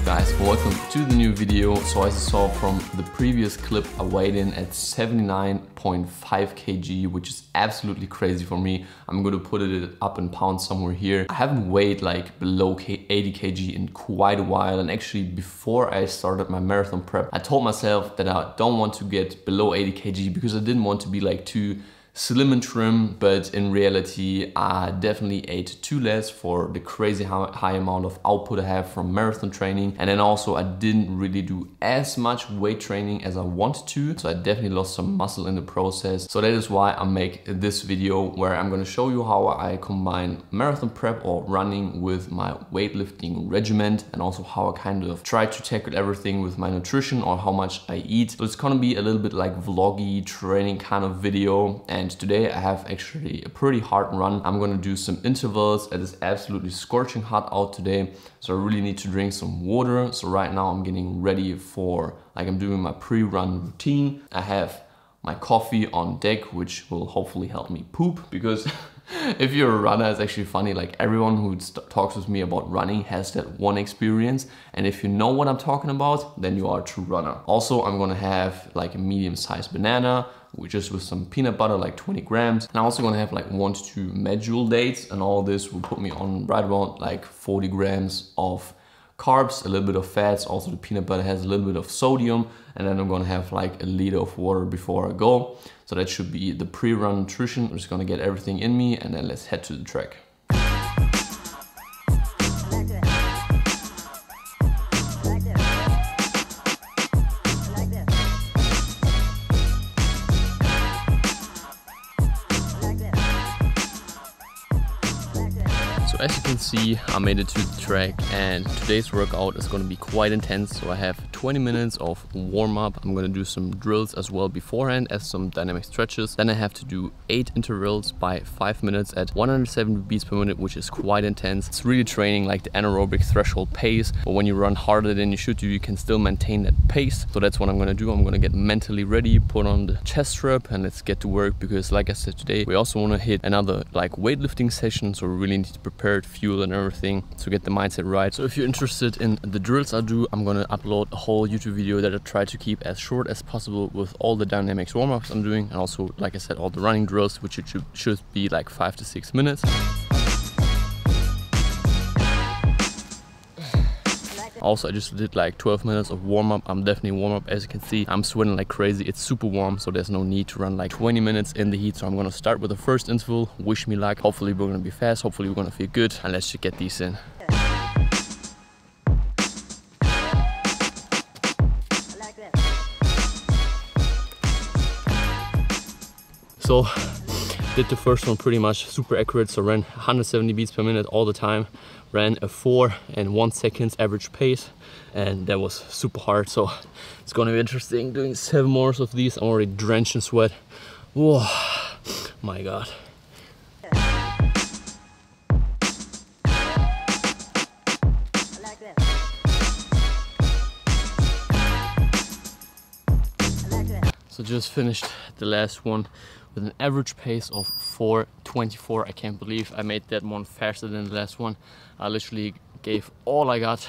guys, welcome to the new video. So as you saw from the previous clip, I weighed in at 79.5 kg, which is absolutely crazy for me. I'm going to put it up in pounds somewhere here. I haven't weighed like below 80 kg in quite a while, and actually before I started my marathon prep, I told myself that I don't want to get below 80 kg because I didn't want to be like too slim and trim, but in reality I definitely ate too less for the crazy high amount of output I have from marathon training. And then also I didn't really do as much weight training as I wanted to, so I definitely lost some muscle in the process. So that is why I make this video where I'm going to show you how I combine marathon prep or running with my weightlifting regimen, and also how I kind of try to tackle everything with my nutrition or how much I eat. So it's gonna be a little bit like vloggy training kind of video. And today I have actually a pretty hard run. I'm gonna do some intervals. It is absolutely scorching hot out today, so I really need to drink some water. So right now I'm getting ready for, like, I'm doing my pre-run routine. I have my coffee on deck, which will hopefully help me poop, because if you're a runner, it's actually funny, like everyone who talks with me about running has that one experience, and if you know what I'm talking about, then you are a true runner. Also, I'm gonna have like a medium-sized banana, which is with some peanut butter, like 20 grams. And I'm also gonna have like 1 to 2 medjool dates, and all this will put me on right around like 40 grams of carbs, a little bit of fats. Also the peanut butter has a little bit of sodium, and then I'm gonna have like a liter of water before I go. So that should be the pre-run nutrition. I'm just gonna get everything in me, and then let's head to the track. So as you can see, I made it to the track, and today's workout is going to be quite intense. So I have 20 minutes of warm-up. I'm going to do some drills as well beforehand as some dynamic stretches. Then I have to do 8 intervals by 5 minutes at 170 beats per minute, which is quite intense. It's really training like the anaerobic threshold pace, but when you run harder than you should do, you can still maintain that pace. So that's what I'm going to do. I'm going to get mentally ready, put on the chest strap, and let's get to work, because like I said, today we also want to hit another like weightlifting session, so we really need to prepare fuel and everything to get the mindset right. So if you're interested in the drills I do, I'm gonna upload a whole YouTube video that I try to keep as short as possible with all the dynamics warm-ups I'm doing, and also, like I said, all the running drills, which should be like 5 to 6 minutes. Also, I just did like 12 minutes of warm-up. I'm definitely warm-up. As you can see, I'm sweating like crazy. It's super warm, so there's no need to run like 20 minutes in the heat. So I'm gonna start with the first interval. Wish me luck. Hopefully we're gonna be fast. Hopefully we're gonna feel good. And let's just get these in. So did the first one pretty much super accurate. So ran 170 beats per minute all the time. Ran a 4 and 1 seconds average pace, and that was super hard. So it's gonna be interesting doing 7 more of these. I'm already drenched in sweat. Whoa, my God. So just finished the last one with an average pace of 4:24. I can't believe I made that one faster than the last one. I literally gave all I got.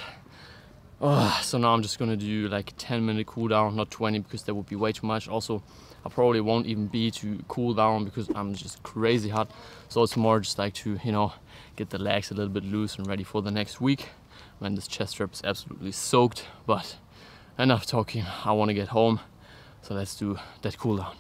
So now I'm just gonna do like a 10-minute cool down, not 20, because that would be way too much. Also, I probably won't even be to cool down because I'm just crazy hot. So it's more just like to, you know, get the legs a little bit loose and ready for the next week when this chest strap is absolutely soaked. But enough talking, I wanna get home. So let's do that cool down.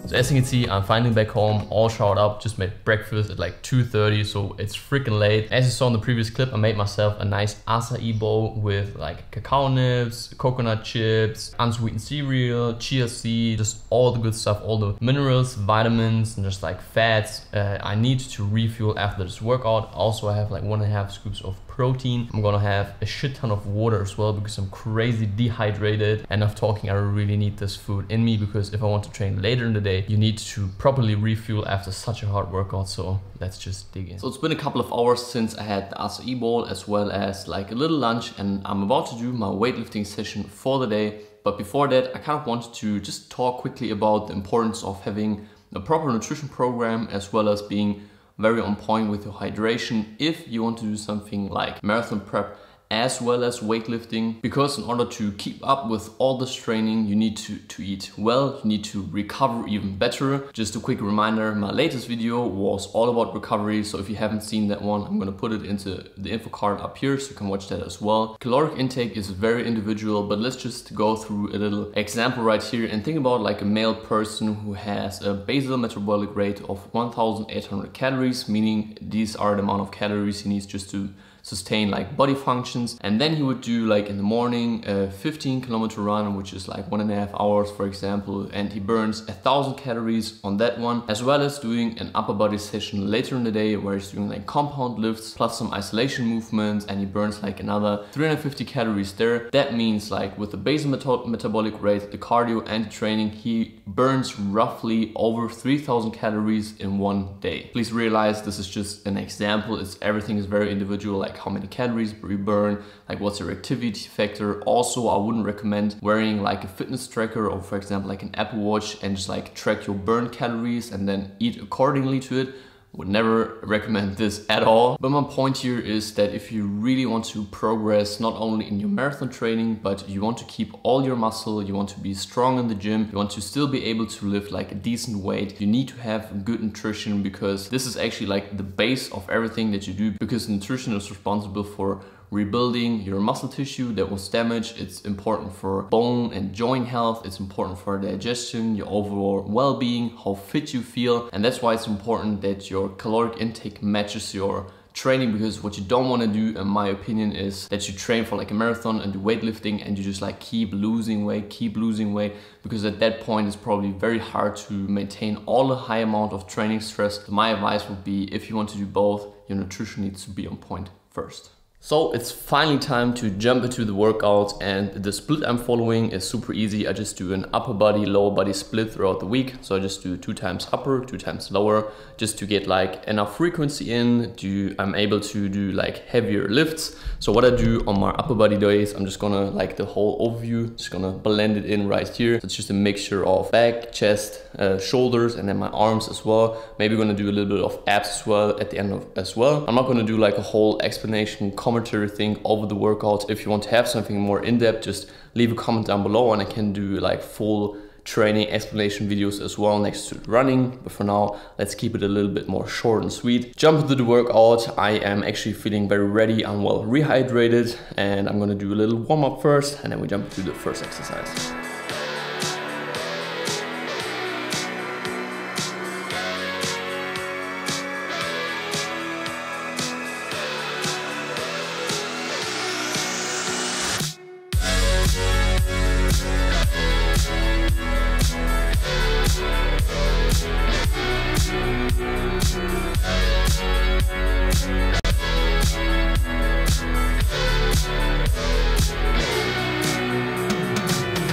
So as you can see, I'm finally back home, all showered up, just made breakfast at like 2:30, so it's freaking late. As you saw in the previous clip, I made myself a nice acai bowl with like cacao nibs, coconut chips, unsweetened cereal, chia seed, just all the good stuff, all the minerals, vitamins, and just like fats I need to refuel after this workout. Also, I have like 1.5 scoops of protein. I'm gonna have a shit ton of water as well because I'm crazy dehydrated. Enough talking, I really need this food in me, because if I want to train later in the day, day, you need to properly refuel after such a hard workout. So let's just dig in. So it's been a couple of hours since I had the acai bowl as well as like a little lunch, and I'm about to do my weightlifting session for the day. But before that, I kind of wanted to just talk quickly about the importance of having a proper nutrition program as well as being very on point with your hydration if you want to do something like marathon prep as well as weightlifting, because in order to keep up with all this training, you need to eat well, you need to recover even better. Just a quick reminder, my latest video was all about recovery, so if you haven't seen that one, I'm gonna put it into the info card up here so you can watch that as well. Caloric intake is very individual, but let's just go through a little example right here and think about like a male person who has a basal metabolic rate of 1,800 calories, meaning these are the amount of calories he needs just to sustain like body functions. And then he would do like in the morning a 15-kilometer run, which is like 1.5 hours for example, and he burns 1,000 calories on that one, as well as doing an upper body session later in the day where he's doing like compound lifts plus some isolation movements, and he burns like another 350 calories there. That means like with the basal metabolic rate, the cardio and the training, he burns roughly over 3,000 calories in one day. Please realize this is just an example, everything is very individual, like how many calories you burn, like what's your activity factor. Also, I wouldn't recommend wearing like a fitness tracker or for example like an Apple Watch and just like track your burn calories and then eat accordingly to it. Would never recommend this at all. But my point here is that if you really want to progress not only in your marathon training, but you want to keep all your muscle, you want to be strong in the gym, you want to still be able to lift like a decent weight, you need to have good nutrition, because this is actually like the base of everything that you do, because nutrition is responsible for rebuilding your muscle tissue that was damaged. It's important for bone and joint health. It's important for digestion, your overall well-being, how fit you feel. And that's why it's important that your caloric intake matches your training, because what you don't want to do, in my opinion, is that you train for like a marathon and do weightlifting and you just like keep losing weight, because at that point it's probably very hard to maintain all the high amount of training stress. So my advice would be, if you want to do both, your nutrition needs to be on point first. So it's finally time to jump into the workout, and the split I'm following is super easy. I just do an upper body, lower body split throughout the week. So I just do 2 times upper, 2 times lower, just to get like enough frequency in. I'm able to do like heavier lifts. So what I do on my upper body days, I'm just gonna like the whole overview, just gonna blend it in right here. So it's just a mixture of back, chest, shoulders, and then my arms as well. Maybe gonna do a little bit of abs as well at the end as well. I'm not gonna do like a whole explanation commentary thing over the workout. If you want to have something more in-depth, just leave a comment down below and I can do like full training explanation videos as well next to running. But for now, let's keep it a little bit more short and sweet. Jump into the workout. I am actually feeling very ready. I'm well rehydrated, and I'm gonna do a little warm-up first, and then we jump into the first exercise.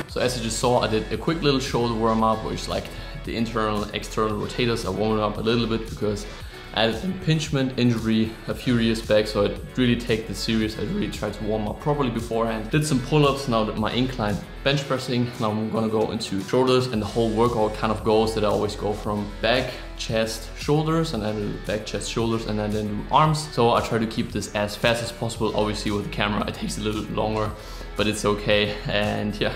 So as you just saw, I did a quick little shoulder warm up, which is like the internal, external rotators. I warmed up a little bit because I had an impingement injury a few years back, so I really take this serious. I really tried to warm up properly beforehand. Did some pull-ups, now that my incline bench pressing. Now I'm gonna go into shoulders, and the whole workout kind of goes that I always go from back, chest, shoulders, and then do back, chest, shoulders, and then do arms. So I try to keep this as fast as possible. Obviously with the camera it takes a little bit longer, but it's okay, and yeah.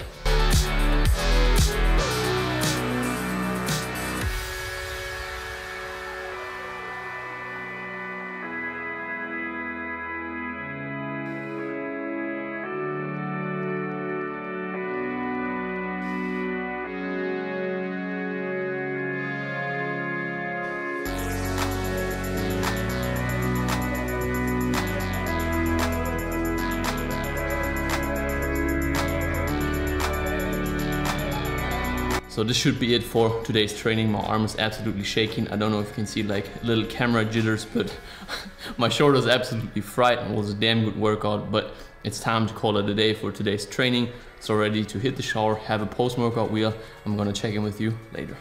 So this should be it for today's training. My arm is absolutely shaking. I don't know if you can see like little camera jitters, but my shoulder is absolutely fried. It was a damn good workout, but it's time to call it a day for today's training. So ready to hit the shower, have a post-workout wheel. I'm gonna check in with you later.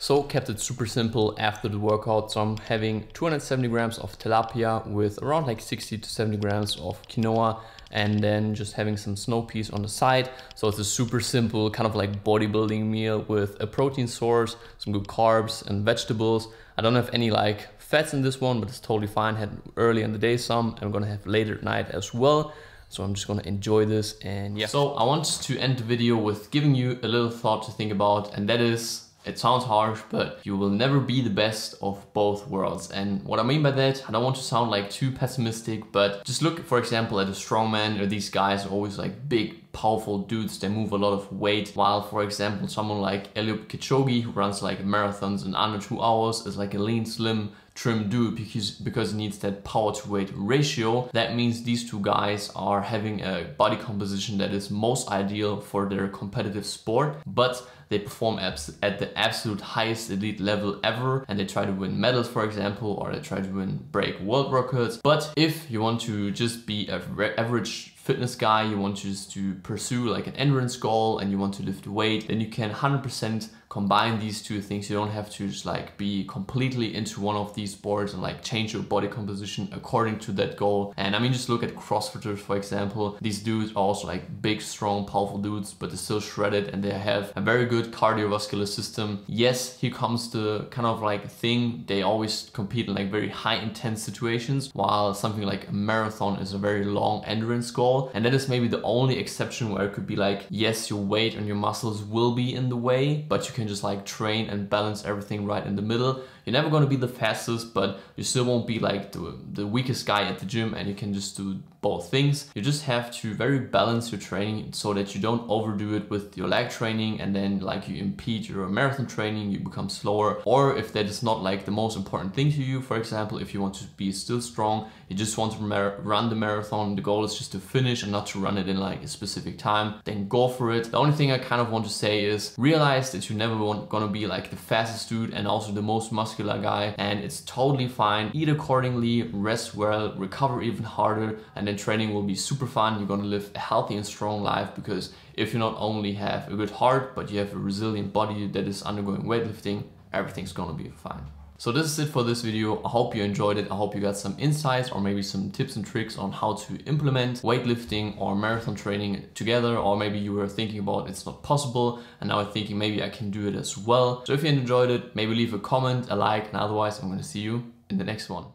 So kept it super simple after the workout. So I'm having 270 grams of tilapia with around like 60 to 70 grams of quinoa, and then just having some snow peas on the side. So it's a super simple kind of like bodybuilding meal with a protein source, some good carbs and vegetables. I don't have any like fats in this one, but it's totally fine. Had early in the day some, and I'm gonna have later at night as well. So I'm just gonna enjoy this, and yeah. So I want to end the video with giving you a little thought to think about, and that is, it sounds harsh, but you will never be the best of both worlds. And what I mean by that, I don't want to sound like too pessimistic, but just look, for example, at a strongman, or these guys are always like big, powerful dudes. They move a lot of weight, while, for example, someone like Eliud Kipchoge, who runs like marathons in under 2 hours, is like a lean, slim, trim dude because he needs that power to weight ratio. That means these two guys are having a body composition that is most ideal for their competitive sport, but they perform at the absolute highest elite level ever, and they try to win medals, for example, or they try to break world records. But if you want to just be an average fitness guy, you want just to pursue like an endurance goal, and you want to lift weight, then you can 100% combine these two things. You don't have to just like be completely into one of these sports and like change your body composition according to that goal. And I mean, just look at CrossFitters, for example. These dudes are also like big, strong, powerful dudes, but they're still shredded and they have a very good cardiovascular system. Yes, here comes the kind of like thing. They always compete in like very high intense situations, while something like a marathon is a very long endurance goal. And that is maybe the only exception where it could be like, yes, your weight and your muscles will be in the way, but you can just like train and balance everything right in the middle. You're never going to be the fastest, but you still won't be like the weakest guy at the gym, and you can just do both things. You just have to very balance your training so that you don't overdo it with your leg training, and then like you impede your marathon training, you become slower. Or if that is not like the most important thing to you, for example, if you want to be still strong, you just want to run the marathon, the goal is just to finish and not to run it in like a specific time, then go for it. The only thing I kind of want to say is realize that you're never gonna be like the fastest dude and also the most muscular guy, and it's totally fine. Eat accordingly, rest well, recover even harder, and then training will be super fun. You're gonna live a healthy and strong life, because if you not only have a good heart, but you have a resilient body that is undergoing weightlifting, everything's gonna be fine. So this is it for this video. I hope you enjoyed it. I hope you got some insights or maybe some tips and tricks on how to implement weightlifting or marathon training together, or maybe you were thinking about it's not possible and now I'm thinking maybe I can do it as well. So if you enjoyed it, maybe leave a comment, a like, and otherwise I'm going to see you in the next one.